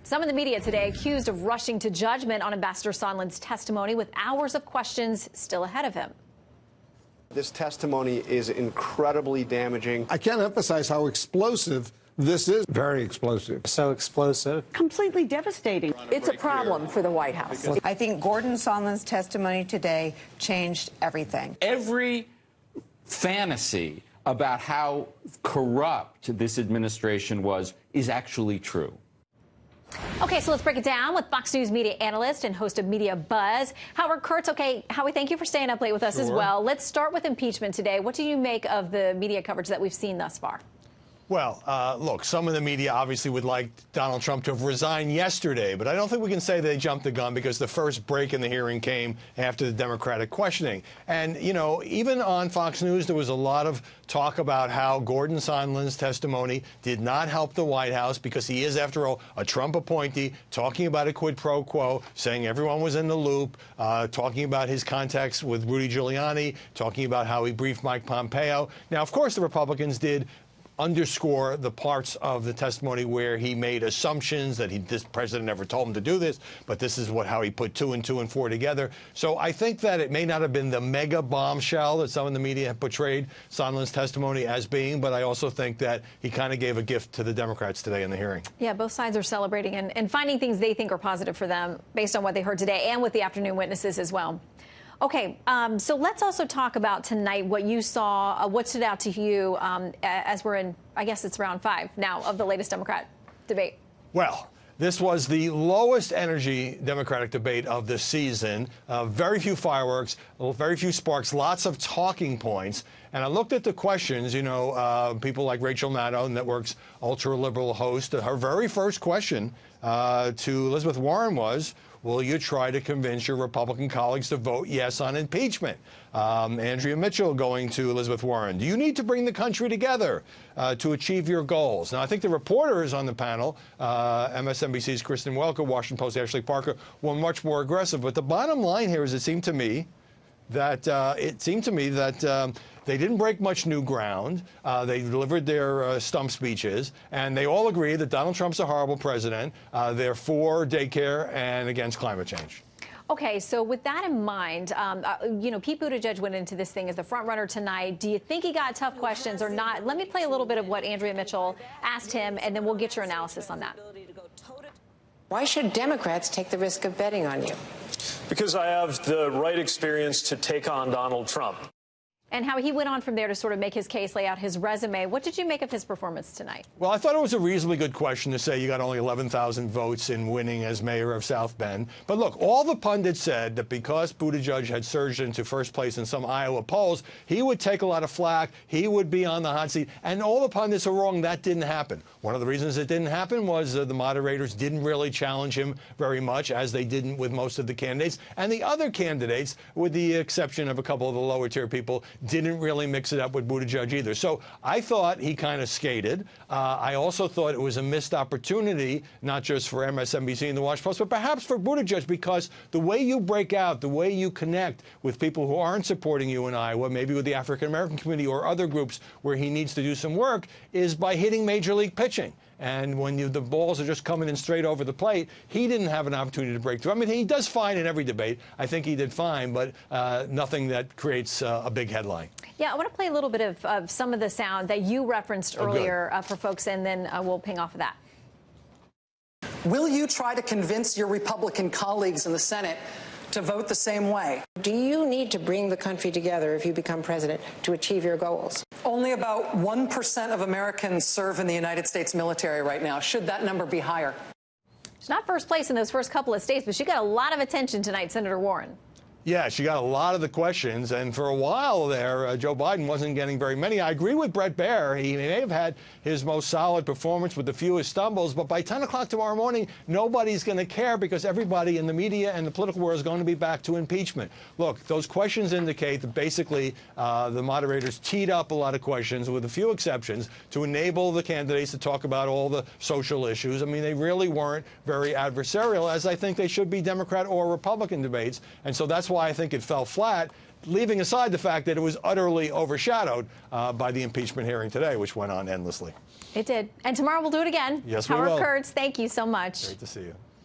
Some in the media today accused of rushing to judgment on Ambassador Sondland's testimony with hours of questions still ahead of him. This testimony is incredibly damaging. I can't emphasize how explosive this is. Very explosive. So explosive. Completely devastating. It's a problem for the White House. I think Gordon Sondland's testimony today changed everything. Every fantasy about how corrupt this administration was is actually true. Okay, so let's break it down with Fox News media analyst and host of MediaBuzz, Howard Kurtz. Okay, Howie, thank you for staying up late with us as well. Let's start with impeachment today. What do you make of the media coverage that we've seen thus far? Well, look, some in the media obviously would like Donald Trump to have resigned yesterday, but I don't think we can say they jumped the gun because the first break in the hearing came after the Democratic questioning. And, you know, even on Fox News, there was a lot of talk about how Gordon Sondland's testimony did not help the White House because he is, after all, a Trump appointee, talking about a quid pro quo, saying everyone was in the loop, talking about his contacts with Rudy Giuliani, talking about how he briefed Mike Pompeo. Now, of course, the Republicans did underscore the parts of the testimony where he made assumptions that this president never told him to do this, but this is how he put 2 and 2 and 4 together. So I think that it may not have been the mega bombshell that some in the media have portrayed Sondland's testimony as being, but I also think that he kind of gave a gift to the Democrats today in the hearing. Yeah, both sides are celebrating and finding things they think are positive for them based on what they heard today and with the afternoon witnesses as well. Okay, so let's also talk about tonight what you saw, what stood out to you as we're in, I guess it's round 5 now of the latest Democrat debate. Well, this was the lowest energy Democratic debate of the season. Very few fireworks, very few sparks, lots of talking points. And I looked at the questions, you know, people like Rachel Maddow, Network's ultra-liberal host, her very first question to Elizabeth Warren was, will you try to convince your Republican colleagues to vote yes on impeachment? Andrea Mitchell going to Elizabeth Warren, do you need to bring the country together to achieve your goals? Now, I think the reporters on the panel, MSNBC's Kristen Welker, Washington Post's Ashley Parker, were much more aggressive. But the bottom line here is it seemed to me that they didn't break much new ground. They delivered their stump speeches, and they all agree that Donald Trump's a horrible president. They're for daycare and against climate change. Okay, so with that in mind, you know, Pete Buttigieg went into this thing as the front runner tonight. Do you think he got tough questions or not? Let me play a little bit of what Andrea Mitchell asked him, and then we'll get your analysis on that. Why should Democrats take the risk of betting on you? Because I have the right experience to take on Donald Trump. And how he went on from there to sort of make his case, lay out his resume. What did you make of his performance tonight? Well, I thought it was a reasonably good question to say you got only 11,000 votes in winning as mayor of South Bend. But look, all the pundits said that because Buttigieg had surged into first place in some Iowa polls, he would take a lot of flack, he would be on the hot seat. And all the pundits are wrong. That didn't happen. One of the reasons it didn't happen was the moderators didn't really challenge him very much, as they didn't with most of the candidates. And the other candidates, with the exception of a couple of the lower tier people, didn't really mix it up with Buttigieg either. So I thought he kind of skated. I also thought it was a missed opportunity, not just for MSNBC and the Washington Post, but perhaps for Buttigieg, because the way you break out, the way you connect with people who aren't supporting you in Iowa, maybe with the African-American community or other groups where he needs to do some work, is by hitting major league pitching. And when the balls are just coming in straight over the plate, he didn't have an opportunity to break through. I mean, he does fine in every debate. I think he did fine, but nothing that creates a big headline. Yeah, I want to play a little bit of some of the sound that you referenced earlier for folks, and then we'll ping off of that. Will you try to convince your Republican colleagues in the Senate to vote the same way? Do you need to bring the country together if you become president to achieve your goals? Only about 1% of Americans serve in the United States military right now. Should that number be higher? She's not first place in those first couple of states, but she got a lot of attention tonight, Senator Warren. Yeah, she got a lot of the questions, and for a while there, Joe Biden wasn't getting very many. I agree with Bret Baier. He may have had his most solid performance with the fewest stumbles, but by 10 o'clock tomorrow morning, nobody's going to care because everybody in the media and the political world is going to be back to impeachment. Look, those questions indicate that basically the moderators teed up a lot of questions, with a few exceptions, to enable the candidates to talk about all the social issues. I mean, they really weren't very adversarial, as I think they should be Democrat or Republican debates, and so that's why I think it fell flat. leaving aside the fact that it was utterly overshadowed by the impeachment hearing today, which went on endlessly. It did. And tomorrow we'll do it again. Yes, we Howard will. Kurtz, thank you so much. Great to see you.